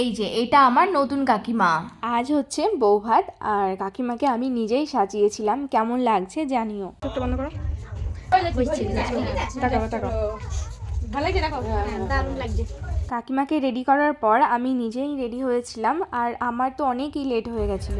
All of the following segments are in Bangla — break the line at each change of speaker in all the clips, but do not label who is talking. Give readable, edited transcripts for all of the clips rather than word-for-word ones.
এই যে এটা আমার নতুন কাকিমা।
আজ হচ্ছে বৌভাত আর কাকিমাকে আমি নিজেই সাজিয়েছিলাম। কেমন লাগছে জানিও। চোখটা বন্ধ করো। তাকাও তাকাও। কাকিমাকে রেডি করার পর আমি নিজেই রেডি হয়েছিলাম আর আমার তো অনেকই লেট হয়ে গেছিল।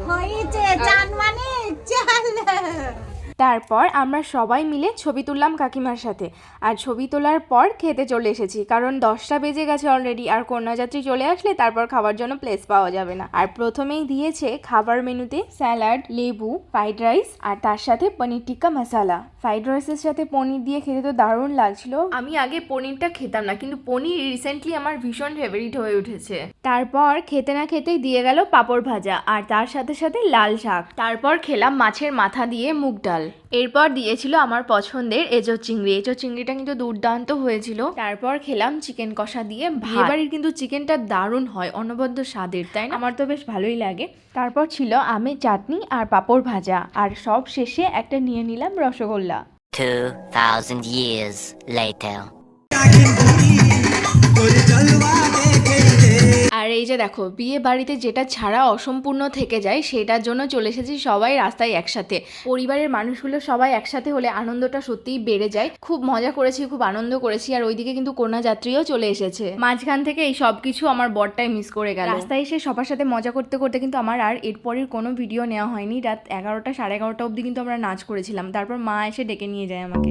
তারপর আমরা সবাই মিলে ছবি তুললাম কাকিমার সাথে। আর ছবি তোলার পর খেতে চলে এসেছি, কারণ 10টা বেজে গেছে অলরেডি। আর কন্যাযাত্রী চলে আসলে তারপর খাবার জন্য প্লেস পাওয়া যাবে না। আর প্রথমেই দিয়েছে খাবার মেনুতে স্যালাড, লেবু, ফ্রাইড রাইস আর তার সাথে পনির টিক্কা মশালা। ফ্রাইড রাইসের সাথে পনির দিয়ে খেতে তো দারুণ লাগছিল।
আমি আগে পনিরটা খেতাম না, কিন্তু পনির রিসেন্টলি আমার ভীষণ ফেভারিট হয়ে উঠেছে।
তারপর খেতে না খেতেই দিয়ে গেল পাঁপড় ভাজা আর তার সাথে সাথে লাল শাক।
তারপর খেলাম মাছের মাথা দিয়ে মুগ ডাল। এরপর দিয়েছিল আমার পছন্দের এঁচোড় চিংড়ি। এঁচোড় চিংড়িটা কিন্তু দুর্দান্ত হয়েছিল। তারপর খেলাম চিকেন কষা দিয়ে ভাত। বিয়েবাড়ির কিন্তু চিকেনটা দারুণ হয়, অনবদ্য স্বাদের, তাই না?
আমার তো বেশ ভালোই লাগে। তারপর ছিল আমের চাটনি আর পাঁপড় ভাজা, আর সব শেষে একটা নিয়ে নিলাম রসগোল্লা।
2000 years later.
আর এই যে দেখো, বিয়ে বাড়িতে যেটা ছাড়া অসম্পূর্ণ থেকে যায় সেটার জন্য চলে এসেছি সবাই রাস্তায় একসাথে। পরিবারের মানুষগুলো সবাই একসাথে হলে আনন্দটা সত্যিই বেড়ে যায়। খুব মজা করেছি, খুব আনন্দ করেছি। আর ওইদিকে কিন্তু কন্যাযাত্রীও চলে এসেছে। মাঝখান থেকে এই সব কিছু আমার বরটাই মিস করে গেল। রাস্তায় এসে সবার সাথে মজা করতে করতে কিন্তু আমার আর এরপরের কোনো ভিডিও নেওয়া হয়নি। রাত 11টা 11:30 অবধি কিন্তু আমরা নাচ করেছিলাম। তারপর মা এসে ডেকে নিয়ে যায় আমাকে।